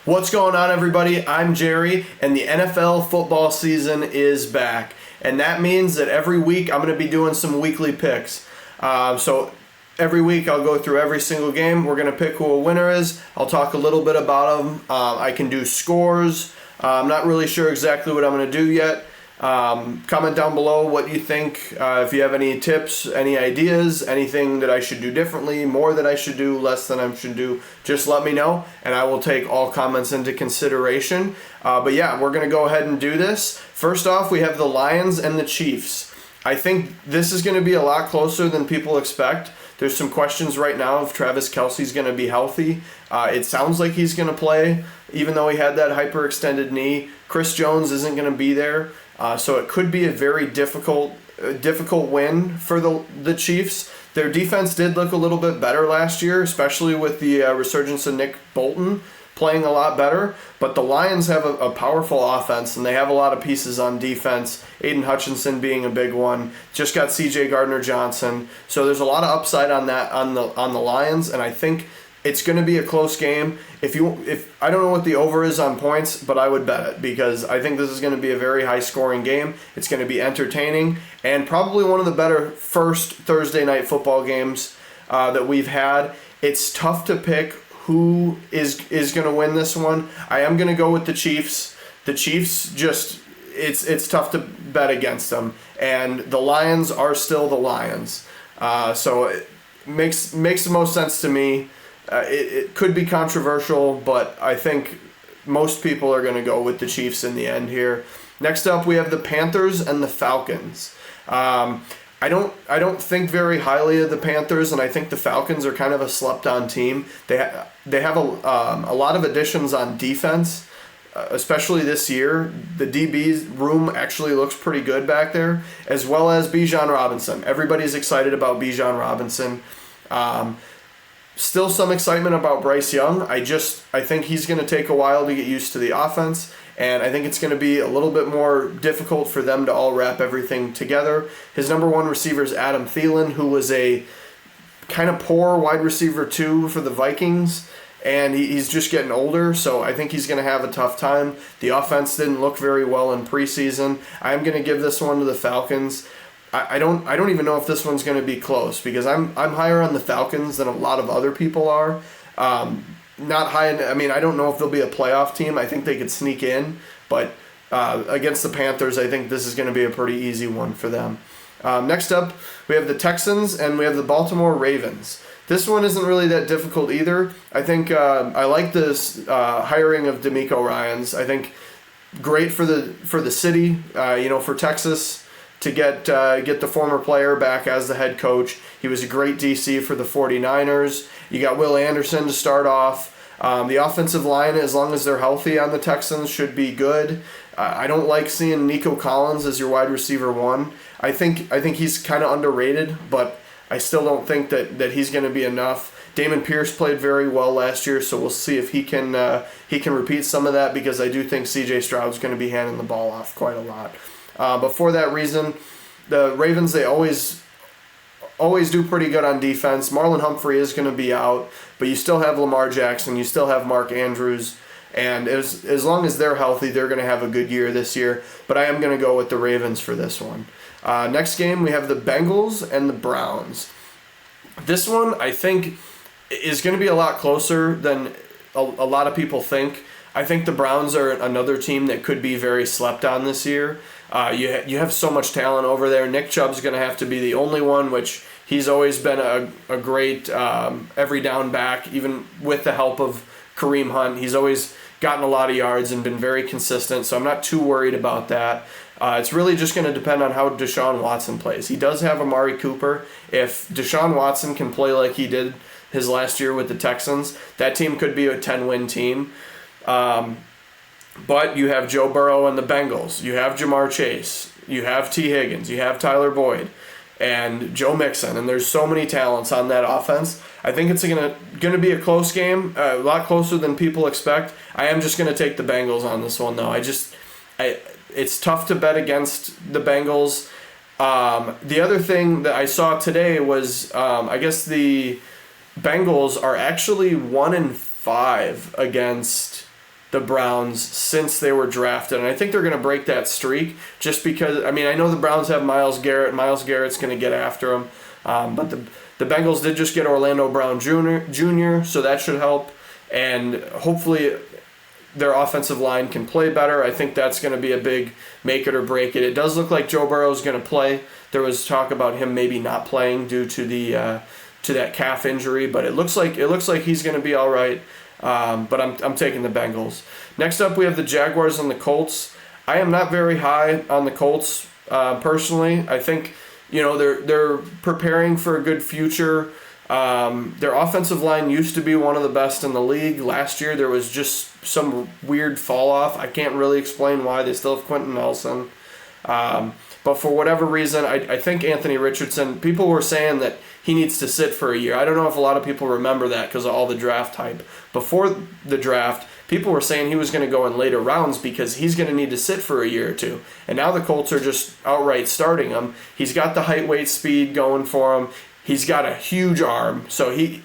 What's going on, everybody? I'm Jerry, and the NFL football season is back. And that means that every week I'm going to be doing some weekly picks. So every week I'll go through every single game. We're going to pick who a winner is. I'll talk a little bit about them. I can do scores. I'm not really sure exactly what I'm going to do yet. Comment down below what you think. If you have any tips, any ideas, anything that I should do differently, more that I should do, less than I should do, just let me know, and I will take all comments into consideration. But yeah, we're going to go ahead and do this. First off, we have the Lions and the Chiefs. I think this is going to be a lot closer than people expect. There's some questions right now if Travis Kelce's going to be healthy. It sounds like he's going to play, even though he had that hyperextended knee. Chris Jones isn't going to be there. So it could be a very difficult win for the Chiefs. Their defense did look a little bit better last year, especially with the resurgence of Nick Bolton playing a lot better. But the Lions have a powerful offense, and they have a lot of pieces on defense. Aiden Hutchinson being a big one. Just got C.J. Gardner-Johnson. So there's a lot of upside on that on the Lions, and I think it's going to be a close game. If I don't know what the over is on points, but I would bet it because I think this is going to be a very high-scoring game. It's going to be entertaining and probably one of the better first Thursday night football games that we've had. It's tough to pick who is going to win this one. I am going to go with the Chiefs. The Chiefs just it's tough to bet against them, and the Lions are still the Lions. So it makes the most sense to me. It could be controversial, but I think most people are going to go with the Chiefs in the end here. Next up, we have the Panthers and the Falcons. I don't think very highly of the Panthers, and I think the Falcons are kind of a slept-on team. They have a lot of additions on defense, especially this year. The DB's room actually looks pretty good back there, as well as Bijan Robinson. Everybody's excited about Bijan Robinson. Still some excitement about Bryce Young. I think he's going to take a while to get used to the offense, and I think it's going to be a little bit more difficult for them to all wrap everything together. His number one receiver is Adam Thielen, who was a kind of poor wide receiver too for the Vikings, and he's just getting older, so I think he's going to have a tough time. The offense didn't look very well in preseason. I'm going to give this one to the Falcons. I don't even know if this one's going to be close because I'm higher on the Falcons than a lot of other people are. Not high. I don't know if they'll be a playoff team. I think they could sneak in, but against the Panthers, I think this is going to be a pretty easy one for them. Next up, we have the Texans and we have the Baltimore Ravens. This one isn't really that difficult either. I think I like this hiring of DeMeco Ryans. I think great for the city. For Texas. To get the former player back as the head coach. He was a great DC for the 49ers. You got Will Anderson to start off. The offensive line, as long as they're healthy on the Texans, should be good. I don't like seeing Nico Collins as your wide receiver one. I think he's kind of underrated, but I still don't think that he's going to be enough. Dameon Pierce played very well last year, so we'll see if he can repeat some of that because I do think C.J. Stroud's going to be handing the ball off quite a lot. But for that reason, the Ravens, they always do pretty good on defense. Marlon Humphrey is going to be out, but you still have Lamar Jackson, you still have Mark Andrews, and as long as they're healthy, they're going to have a good year this year. But I am going to go with the Ravens for this one. Next game, we have the Bengals and the Browns. This one, I think, is going to be a lot closer than a lot of people think. I think the Browns are another team that could be very slept on this year. You have so much talent over there. Nick Chubb's going to have to be the only one, which he's always been a great every down back, even with the help of Kareem Hunt. He's always gotten a lot of yards and been very consistent, so I'm not too worried about that. It's really just going to depend on how Deshaun Watson plays. He does have Amari Cooper. If Deshaun Watson can play like he did his last year with the Texans, that team could be a 10-win team. But you have Joe Burrow and the Bengals. You have Jamar Chase. You have T. Higgins. You have Tyler Boyd and Joe Mixon. And there's so many talents on that offense. I think it's going to be a close game, a lot closer than people expect. I am just going to take the Bengals on this one, though. It's tough to bet against the Bengals. The other thing that I saw today was I guess the Bengals are actually 1-5 against the Browns since they were drafted. And I think they're going to break that streak just because, I mean, I know the Browns have Myles Garrett. Myles Garrett's going to get after him. But the Bengals did just get Orlando Brown Jr., so that should help. And hopefully their offensive line can play better. I think that's going to be a big make it or break it. It does look like Joe Burrow is going to play. There was talk about him maybe not playing due to the to that calf injury, but it looks like he's going to be all right. But I'm taking the Bengals. Next up, we have the Jaguars and the Colts. I am not very high on the Colts personally. I think they're preparing for a good future. Their offensive line used to be one of the best in the league. Last year there was just some weird fall off. I can't really explain why. They still have Quentin Nelson. But for whatever reason, I think Anthony Richardson, people were saying that he needs to sit for a year. I don't know if a lot of people remember that because of all the draft hype. Before the draft, people were saying he was going to go in later rounds because he's going to need to sit for a year or two. And now the Colts are just outright starting him. He's got the height, weight, speed going for him. He's got a huge arm. So he's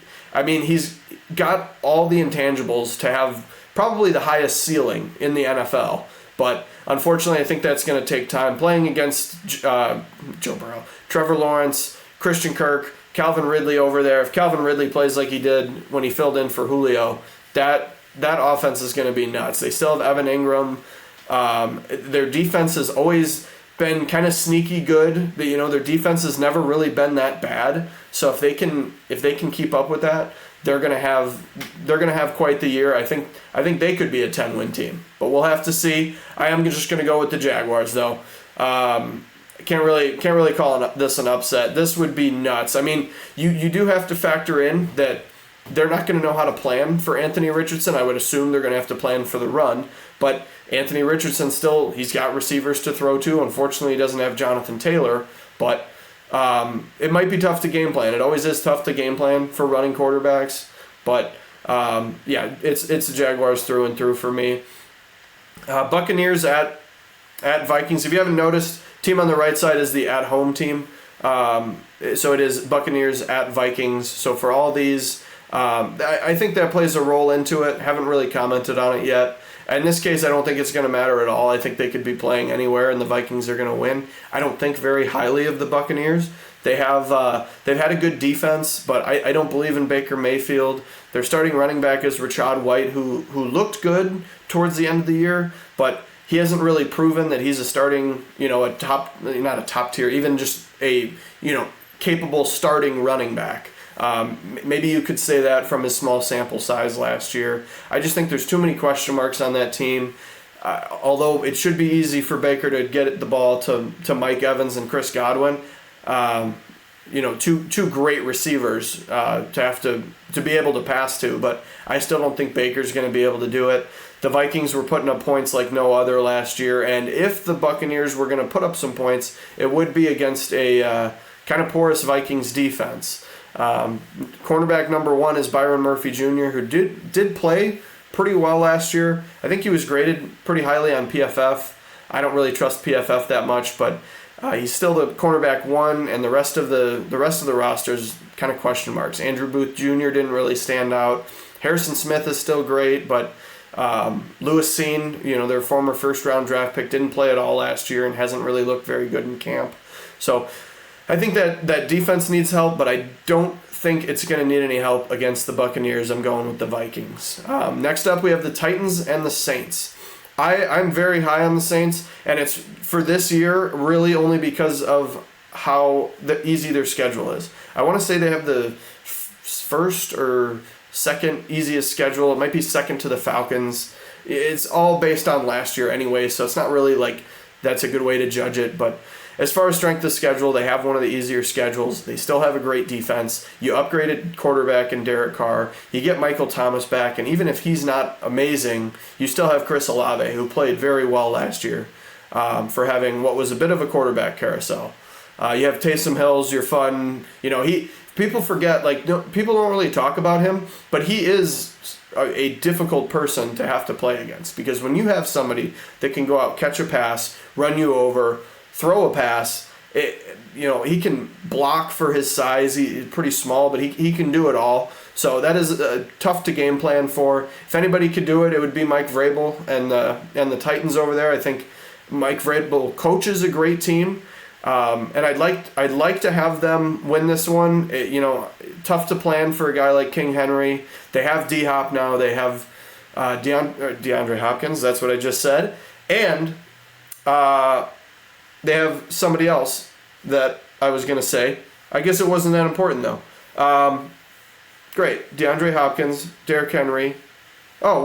got all the intangibles to have probably the highest ceiling in the NFL. But unfortunately, I think that's going to take time. Playing against Joe Burrow, Trevor Lawrence, Christian Kirk, Calvin Ridley over there. If Calvin Ridley plays like he did when he filled in for Julio, that offense is going to be nuts. They still have Evan Ingram. Their defense has always been kind of sneaky good. Their defense has never really been that bad. So if they can keep up with that, they're gonna have quite the year. I think they could be a 10-win team, but we'll have to see. I am just gonna go with the Jaguars though. Can't really call this an upset. This would be nuts. I mean, you do have to factor in that they're not going to know how to plan for Anthony Richardson. I would assume they're going to have to plan for the run, but Anthony Richardson he's got receivers to throw to. Unfortunately, he doesn't have Jonathan Taylor, but it might be tough to game plan. It always is tough to game plan for running quarterbacks, but it's the Jaguars through and through for me. Buccaneers at Vikings. If you haven't noticed, team on the right side is the at-home team. So it is Buccaneers at Vikings. So for all these, I think that plays a role into it. Haven't really commented on it yet. In this case, I don't think it's going to matter at all. I think they could be playing anywhere, and the Vikings are going to win. I don't think very highly of the Buccaneers. They've had a good defense, but I don't believe in Baker Mayfield. Their starting running back is Rachaad White, who looked good towards the end of the year, but he hasn't really proven that he's a starting, not a top tier, even just a, capable starting running back. Maybe you could say that from his small sample size last year. I just think there's too many question marks on that team. Although it should be easy for Baker to get the ball to Mike Evans and Chris Godwin. Two great receivers to have to be able to pass to, but I still don't think Baker's going to be able to do it. The Vikings were putting up points like no other last year, and if the Buccaneers were going to put up some points, it would be against a kind of porous Vikings defense. Cornerback number 1 is Byron Murphy Jr., who did play pretty well last year. I think he was graded pretty highly on PFF. I don't really trust PFF that much, but he's still the cornerback 1, and the rest of the roster is kind of question marks. Andrew Booth Jr. didn't really stand out. Harrison Smith is still great, but Lewis Seen, their former first-round draft pick, didn't play at all last year and hasn't really looked very good in camp. So I think that defense needs help, but I don't think it's going to need any help against the Buccaneers. I'm going with the Vikings. Next up, we have the Titans and the Saints. I'm very high on the Saints, and it's for this year really only because of how easy their schedule is. I want to say they have the first or second easiest schedule. It might be second to the Falcons. It's all based on last year anyway, so it's not really like that's a good way to judge it. But as far as strength of schedule, they have one of the easier schedules. They still have a great defense. You upgraded quarterback in Derek Carr. You get Michael Thomas back, and even if he's not amazing, you still have Chris Olave, who played very well last year for having what was a bit of a quarterback carousel. You have Taysom Hill's your fun. People forget, people don't really talk about him, but he is a difficult person to have to play against, because when you have somebody that can go out, catch a pass, run you over, throw a pass, he can block for his size. He's pretty small, but he can do it all. So that is tough to game plan for. If anybody could do it, it would be Mike Vrabel and the Titans over there. I think Mike Vrabel coaches a great team, and I'd like to have them win this one. Tough to plan for a guy like King Henry. They have D-Hop now. They have DeAndre Hopkins. That's what I just said, and they have somebody else that I was gonna say. I guess it wasn't that important though. Great. DeAndre Hopkins, Derrick Henry. Oh,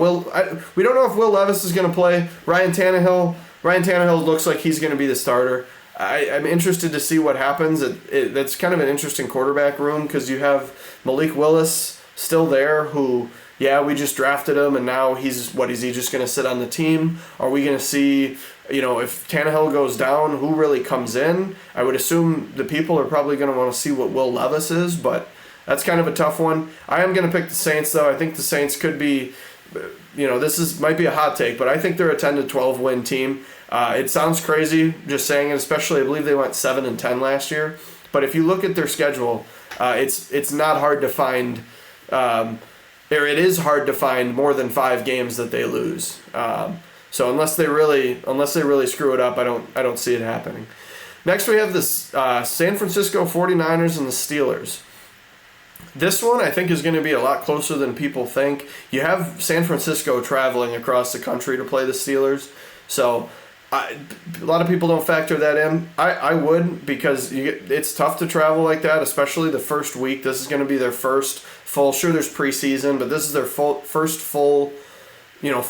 we don't know if Will Levis is going to play. Ryan Tannehill looks like he's going to be the starter. I'm interested to see what happens. That's kind of an interesting quarterback room because you have Malik Willis still there who, we just drafted him and now is he just going to sit on the team? Are we going to see, if Tannehill goes down, who really comes in? I would assume the people are probably going to want to see what Will Levis is, but that's kind of a tough one. I am going to pick the Saints, though. I think the Saints could be, might be a hot take, but I think they're a 10-12 win team. It sounds crazy just saying it, especially I believe they went 7-10 last year. But if you look at their schedule, it's not hard to find, it is hard to find more than 5 games that they lose. So unless they really screw it up, I don't see it happening. Next we have this San Francisco 49ers and the Steelers. This one I think is going to be a lot closer than people think. You have San Francisco traveling across the country to play the Steelers, so a lot of people don't factor that in. I would, because it's tough to travel like that, especially the first week. This is going to be their first full. Sure, there's preseason, but this is their first full go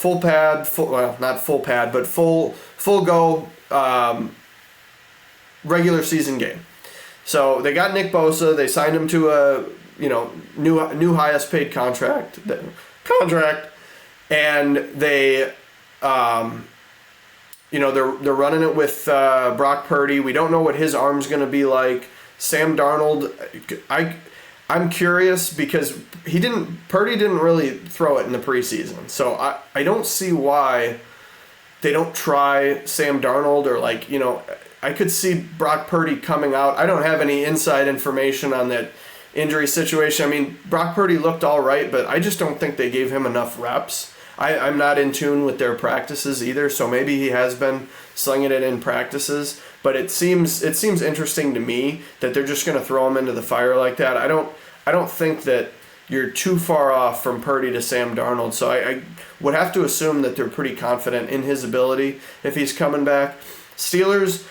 regular season game. So they got Nick Bosa. They signed him to a new highest paid contract, and they they're running it with Brock Purdy. We don't know what his arm's going to be like. Sam Darnold, I'm curious because Purdy didn't really throw it in the preseason, so I don't see why they don't try Sam Darnold, or I could see Brock Purdy coming out. I don't have any inside information on that injury situation. I mean, Brock Purdy looked all right, but I just don't think they gave him enough reps. I'm not in tune with their practices either, so maybe he has been slinging it in practices. But it seems interesting to me that they're just going to throw him into the fire like that. I don't think that you're too far off from Purdy to Sam Darnold, so I would have to assume that they're pretty confident in his ability if he's coming back. Steelers,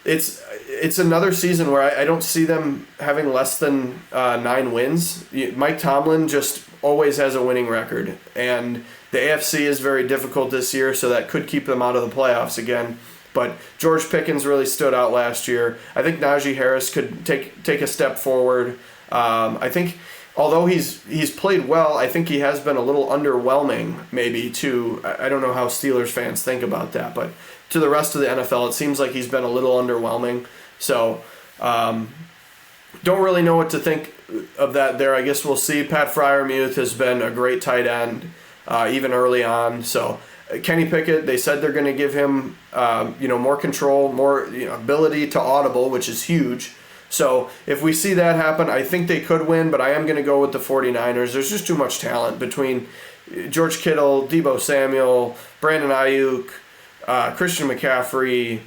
it's another season where I don't see them having less than 9 wins. Mike Tomlin just always has a winning record, and the AFC is very difficult this year, so that could keep them out of the playoffs again. But George Pickens really stood out last year. I think Najee Harris could take a step forward. I think although he's played well, I think he has been a little underwhelming maybe to, I don't know how Steelers fans think about that, but to the rest of the NFL, it seems like he's been a little underwhelming. So don't really know what to think of that there. I guess we'll see. Pat Freiermuth has been a great tight end even early on. So Kenny Pickett, they said they're going to give him more control, more ability to audible, which is huge. So if we see that happen, I think they could win, but I am going to go with the 49ers. There's just too much talent between George Kittle, Deebo Samuel, Brandon Ayuk, Christian McCaffrey,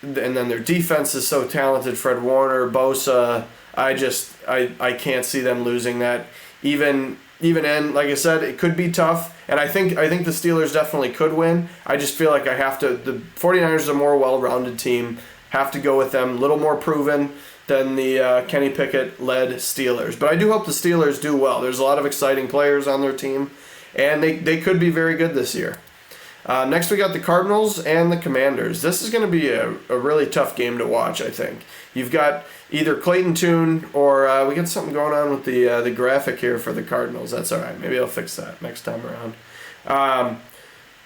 and then their defense is so talented. Fred Warner, Bosa. I can't see them losing that. Even like I said, it could be tough, and I think the Steelers definitely could win. I just feel like the 49ers is a more well-rounded team. Have to go with them, a little more proven than the Kenny Pickett-led Steelers. But I do hope the Steelers do well. There's a lot of exciting players on their team, and they could be very good this year. Next, we got the Cardinals and the Commanders. This is going to be a really tough game to watch, I think. You've got either Clayton Tune or we got something going on with the graphic here for the Cardinals. That's all right. Maybe I'll fix that next time around.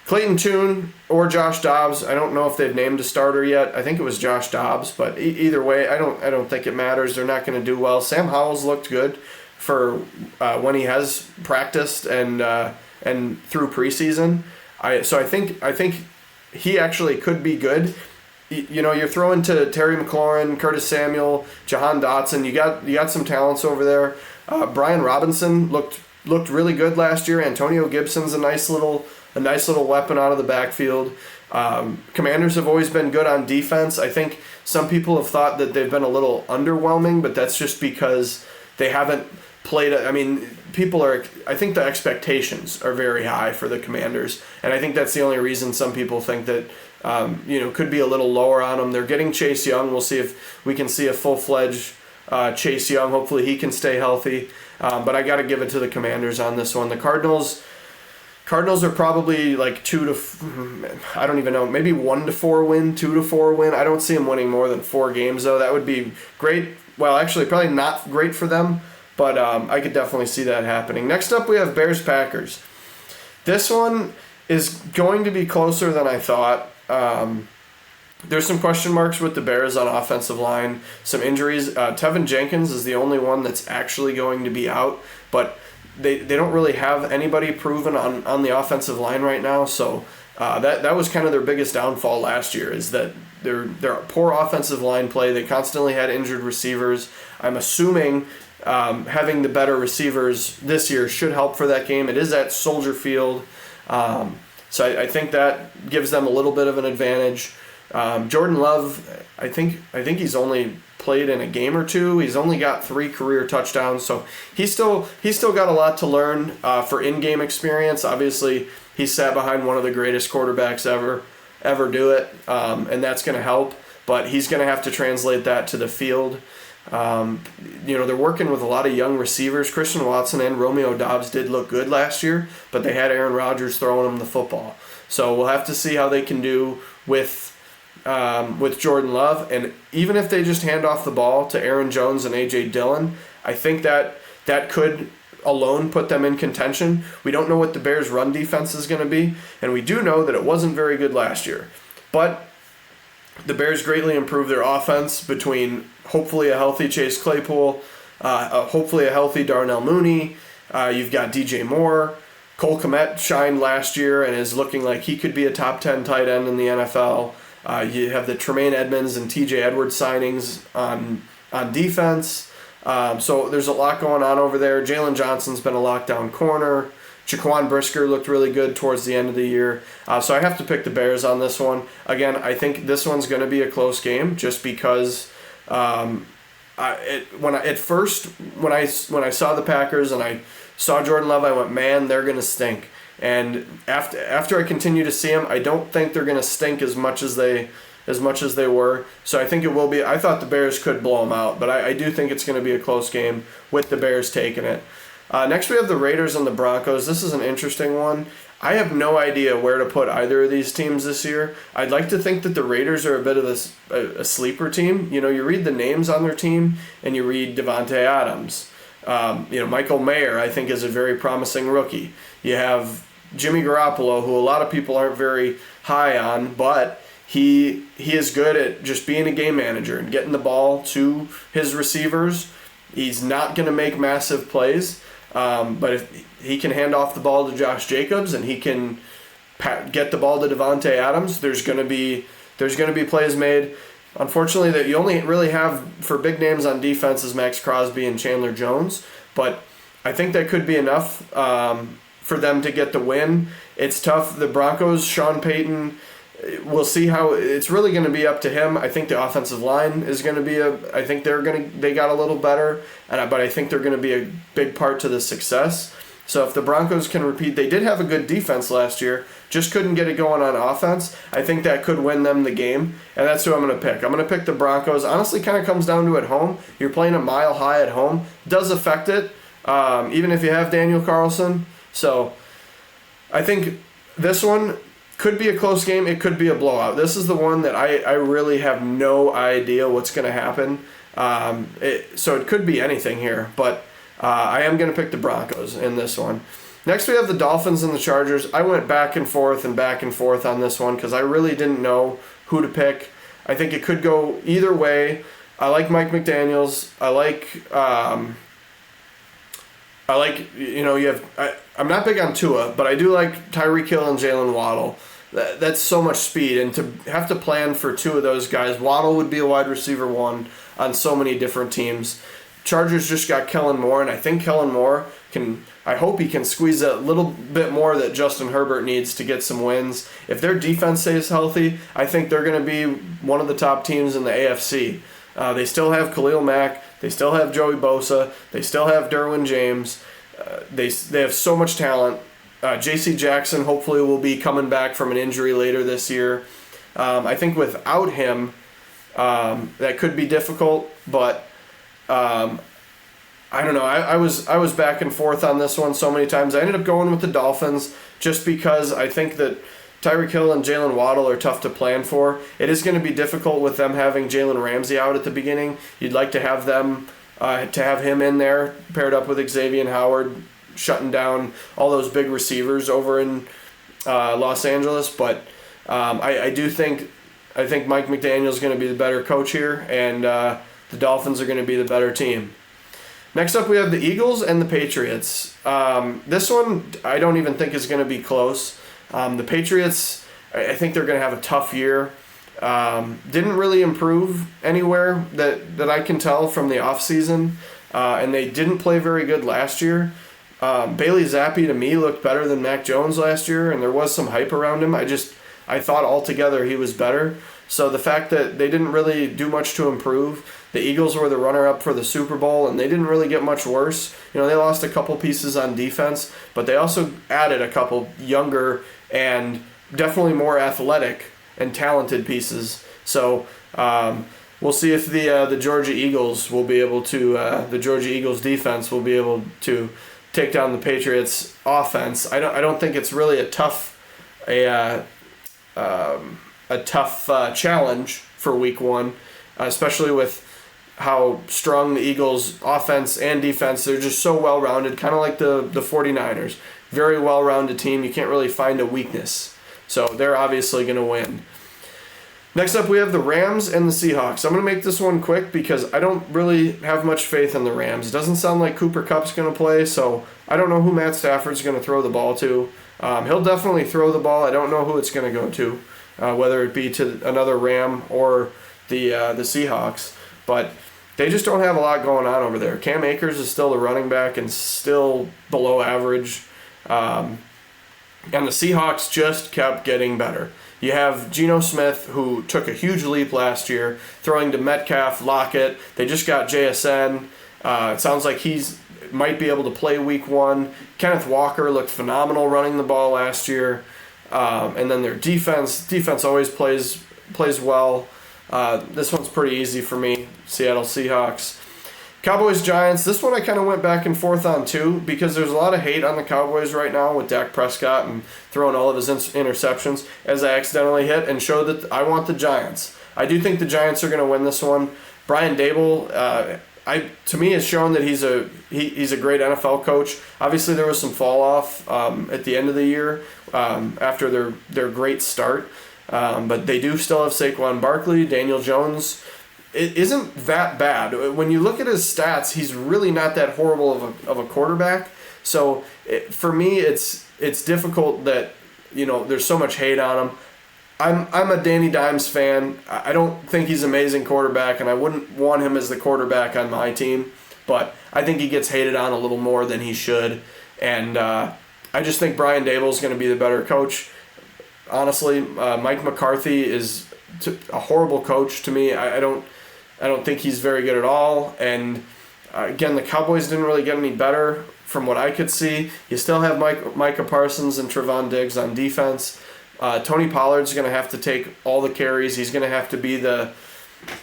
Clayton Tune or Josh Dobbs. I don't know if they've named a starter yet. I think it was Josh Dobbs, but either way, I don't think it matters. They're not going to do well. Sam Howell's looked good for when he has practiced and through preseason. So I think he actually could be good. you're throwing to Terry McLaurin, Curtis Samuel, Jahan Dotson. You got some talents over there. Brian Robinson looked really good last year. Antonio Gibson's a nice little weapon out of the backfield. Commanders have always been good on defense. I think some people have thought that they've been a little underwhelming, but that's just because they haven't played. I mean, I think the expectations are very high for the Commanders, and I think that's the only reason some people think that could be a little lower on them. They're getting Chase Young. We'll see if we can see a full-fledged Chase Young. Hopefully he can stay healthy. But I got to give it to the Commanders on this one. The Cardinals are probably like I don't even know, maybe 1-4 win, 2-4 win. I don't see them winning more than 4 games though. That would be great. Well, actually, probably not great for them, but I could definitely see that happening. Next up, we have Bears-Packers. This one is going to be closer than I thought. There's some question marks with the Bears on offensive line, some injuries. Tevin Jenkins is the only one that's actually going to be out, but they don't really have anybody proven on the offensive line right now, so that was kind of their biggest downfall last year, is that they're poor offensive line play. They constantly had injured receivers. I'm assuming having the better receivers this year should help for that game. It is at Soldier Field, so I think that gives them a little bit of an advantage. Jordan Love, I think he's only played in a game or two. He's only got 3 career touchdowns, so he's still got a lot to learn for in-game experience. Obviously, he sat behind one of the greatest quarterbacks ever do it, and that's going to help. But he's going to have to translate that to the field. They're working with a lot of young receivers. Christian Watson and Romeo Doubs did look good last year, but they had Aaron Rodgers throwing them the football. So we'll have to see how they can do with Jordan Love, and even if they just hand off the ball to Aaron Jones and A.J. Dillon, I think that could alone put them in contention. We don't know what the Bears' run defense is going to be, and we do know that it wasn't very good last year. But the Bears greatly improved their offense between hopefully a healthy Chase Claypool, hopefully a healthy Darnell Mooney. You've got DJ Moore. Cole Kmet shined last year and is looking like he could be a top 10 tight end in the NFL. You have the Tremaine Edmonds and TJ Edwards signings on defense. So there's a lot going on over there. Jalen Johnson's been a lockdown corner. Jaquan Brisker looked really good towards the end of the year. So I have to pick the Bears on this one. Again, I think this one's going to be a close game just because when I saw the Packers and I saw Jordan Love, I went, man, they're going to stink. And after I continue to see them, I don't think they're going to stink as much as they were. So I think it will be. I thought the Bears could blow them out, but I do think it's going to be a close game with the Bears taking it. Next we have the Raiders and the Broncos. This is an interesting one. I have no idea where to put either of these teams this year. I'd like to think that the Raiders are a bit of a sleeper team. You read the names on their team and you read Devontae Adams. Michael Mayer, I think, is a very promising rookie. You have Jimmy Garoppolo, who a lot of people aren't very high on, but he is good at just being a game manager and getting the ball to his receivers. He's not going to make massive plays, but if he can hand off the ball to Josh Jacobs and he can get the ball to Devontae Adams, there's going to be plays made. Unfortunately, that you only really have for big names on defense is Max Crosby and Chandler Jones, but I think that could be enough for them to get the win. It's tough. The Broncos, Sean Payton, we'll see how it's really going to be up to him. I think the offensive line is going to be I think they got a little better, but I think they're going to be a big part to the success. So if the Broncos can repeat, they did have a good defense last year, just couldn't get it going on offense. I think that could win them the game, and that's who I'm going to pick. I'm going to pick the Broncos. Honestly, kind of comes down to at home. You're playing a mile high at home. It does affect it, even if you have Daniel Carlson. So I think this one could be a close game. It could be a blowout. This is the one that I really have no idea what's going to happen. So it could be anything here, but I am going to pick the Broncos in this one. Next, we have the Dolphins and the Chargers. I went back and forth on this one because I really didn't know who to pick. I think it could go either way. I like Mike McDaniels. I'm not big on Tua, but I do like Tyreek Hill and Jalen Waddle. that's so much speed, and to have to plan for two of those guys. Waddle would be a wide receiver one on so many different teams. Chargers just got Kellen Moore, and I think Kellen Moore I hope he can squeeze a little bit more that Justin Herbert needs to get some wins. If their defense stays healthy, I think they're going to be one of the top teams in the AFC. They still have Khalil Mack. They still have Joey Bosa. They still have Derwin James. They have so much talent. J.C. Jackson hopefully will be coming back from an injury later this year. I think without him, that could be difficult, but I don't know. I was back and forth on this one so many times. I ended up going with the Dolphins just because I think that Tyreek Hill and Jalen Waddle are tough to plan for. It is going to be difficult with them having Jalen Ramsey out at the beginning. You'd like to have them to have him in there paired up with Xavier Howard, shutting down all those big receivers over in Los Angeles. But I think Mike McDaniel is going to be the better coach here, and the Dolphins are going to be the better team. Next up, we have the Eagles and the Patriots. This one I don't even think is going to be close. The Patriots, I think they're going to have a tough year. Didn't really improve anywhere that I can tell from the offseason, and they didn't play very good last year. Bailey Zappi, to me, looked better than Mac Jones last year, and there was some hype around him. I thought altogether he was better. So the fact that they didn't really do much to improve, the Eagles were the runner-up for the Super Bowl, and they didn't really get much worse. They lost a couple pieces on defense, but they also added a couple younger and definitely more athletic and talented pieces. So we'll see if the Georgia Eagles will be able to, the Georgia Eagles defense will be able to take down the Patriots offense. I don't think it's really a tough challenge for week one, especially with how strong the Eagles offense and defense. They're just so well-rounded, kind of like the 49ers. Very well-rounded team. You can't really find a weakness. So they're obviously going to win. Next up, we have the Rams and the Seahawks. I'm going to make this one quick because I don't really have much faith in the Rams. It doesn't sound like Cooper Kupp's going to play, so I don't know who Matt Stafford's going to throw the ball to. He'll definitely throw the ball. I don't know who it's going to go to, whether it be to another Ram or the Seahawks. But they just don't have a lot going on over there. Cam Akers is still the running back and still below average. And the Seahawks just kept getting better. You have Geno Smith, who took a huge leap last year, throwing to Metcalf, Lockett. They just got JSN. It sounds like he's might be able to play week one. Kenneth Walker looked phenomenal running the ball last year. And then their defense always plays well. This one's pretty easy for me. Seattle Seahawks. Cowboys Giants. This one I kind of went back and forth on too, because there's a lot of hate on the Cowboys right now with Dak Prescott and throwing all of his interceptions, as I accidentally hit and showed that I want the Giants. I do think the Giants are going to win this one. Brian Daboll, to me, has shown that he's a great NFL coach. Obviously, there was some fall off at the end of the year after their great start. But they do still have Saquon Barkley. Daniel Jones it isn't that bad. When you look at his stats, he's really not that horrible of a quarterback. So for me, it's difficult that there's so much hate on him. I'm a Danny Dimes fan. I don't think he's an amazing quarterback, and I wouldn't want him as the quarterback on my team. But I think he gets hated on a little more than he should. And I just think Brian Daboll is going to be the better coach. Honestly, Mike McCarthy is a horrible coach to me. I don't think he's very good at all. And again, the Cowboys didn't really get any better from what I could see. You still have Micah Parsons and Trevon Diggs on defense. Tony Pollard's going to have to take all the carries. He's going to have to be the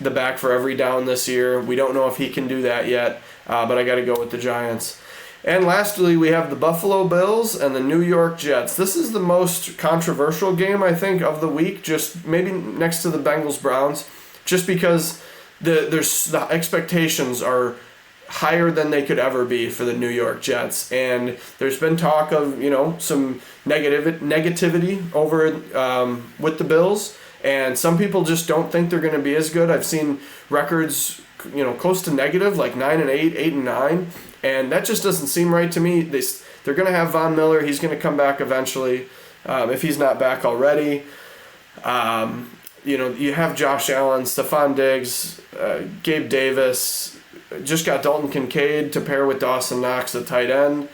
back for every down this year. We don't know if he can do that yet, but I got to go with the Giants. And lastly, we have the Buffalo Bills and the New York Jets. This is the most controversial game, I think, of the week, just maybe next to the Bengals-Browns, just because the expectations are higher than they could ever be for the New York Jets. And there's been talk of, some negativity over with the Bills, and some people just don't think they're going to be as good. I've seen records, close to negative, like 9-8, 8-9, and that just doesn't seem right to me. They're going to have Von Miller. He's going to come back eventually. if he's not back already. You have Josh Allen, Stephon Diggs, Gabe Davis, just got Dalton Kincaid to pair with Dawson Knox, the tight end.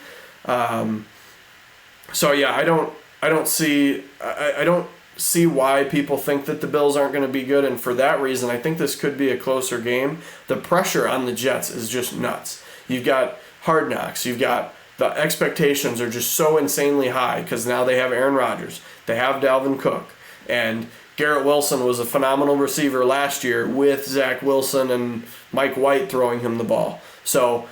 So yeah, I don't see why people think that the Bills aren't going to be good, and for that reason, I think this could be a closer game. The pressure on the Jets is just nuts. You've got Hard Knocks. You've got the expectations are just so insanely high because now they have Aaron Rodgers, they have Dalvin Cook, and Garrett Wilson was a phenomenal receiver last year with Zach Wilson and Mike White throwing him the ball. So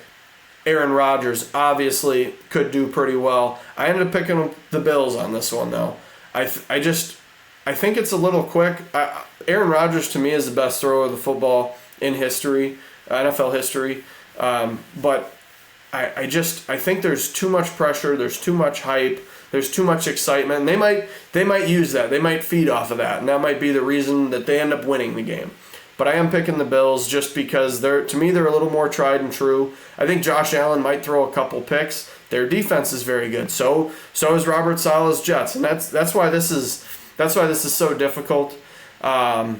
Aaron Rodgers obviously could do pretty well. I ended up picking the Bills on this one though. I think it's a little quick. Aaron Rodgers to me is the best thrower of the football in history, NFL history. But I think there's too much pressure. There's too much hype. There's too much excitement. And they might use that. They might feed off of that, and that might be the reason that they end up winning the game. But I am picking the Bills just because they're a little more tried and true. I think Josh Allen might throw a couple picks. Their defense is very good. So is Robert Saleh's Jets, and that's why this is so difficult to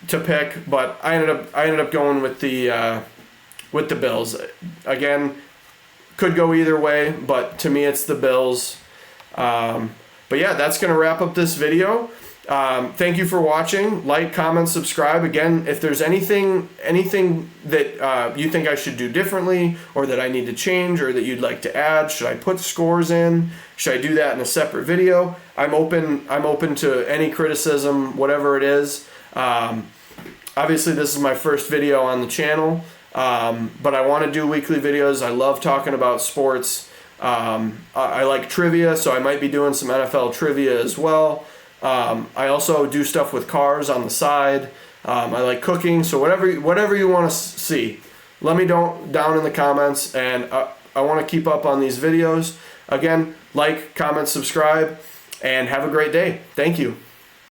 pick. But I ended up going with the Bills. Again, could go either way, but to me it's the Bills. But yeah, that's going to wrap up this video. Thank you for watching. Like, comment, subscribe. Again, if there's anything that you think I should do differently, or that I need to change, or that you'd like to add, should I put scores in? Should I do that in a separate video? I'm open to any criticism, whatever it is. Obviously, this is my first video on the channel, but I want to do weekly videos. I love talking about sports. I like trivia, so I might be doing some NFL trivia as well. I also do stuff with cars on the side. I like cooking, so whatever you want to see, let me know down in the comments, and I want to keep up on these videos. Again, like, comment, subscribe, and have a great day. Thank you.